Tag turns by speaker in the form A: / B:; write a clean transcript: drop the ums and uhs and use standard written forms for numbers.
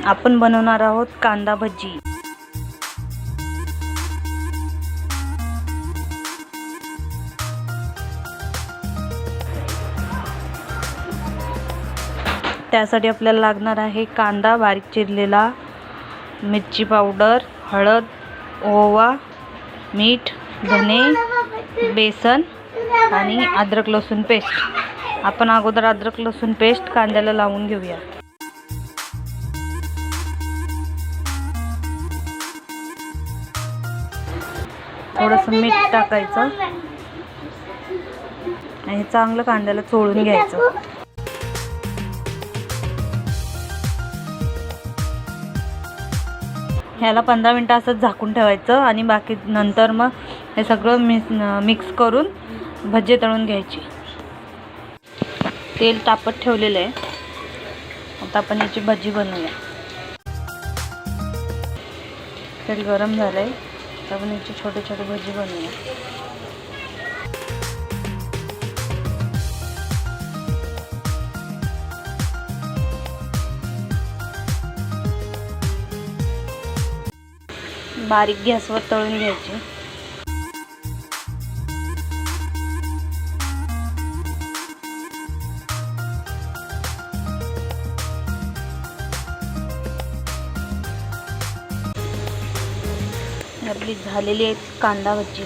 A: आपण बनवणार आहोत कांदा भजी। त्यासाठी आपल्याला लागणार आहे कांदा बारीक चिरलेला, मिरची पावडर, हळद, ओवा, मीठ, धने, बेसन आणि अद्रक लसूण पेस्ट। आपण अगोदर अद्रक लसूण पेस्ट कांद्याला लावून घेऊया। थोडंसं मीठ टाकायचं आणि चांगलं कांद्याला चोळून घ्यायचं। ह्याला 15 मिनिटं असंच झाकून ठेवायचं आणि बाकी नंतर मग हे सगळं मिक्स करून भजी तळून घ्यायची। तेल तापत ठेवलेलं आहे, आता आपण याची भजी बनवूया। तेल गरम झालंय, आता आपण याची छोटे छोटे भजी बनवूया। बारीक गॅसवर तळून घ्यायची। आपली झालेली आहे कांदा भजी।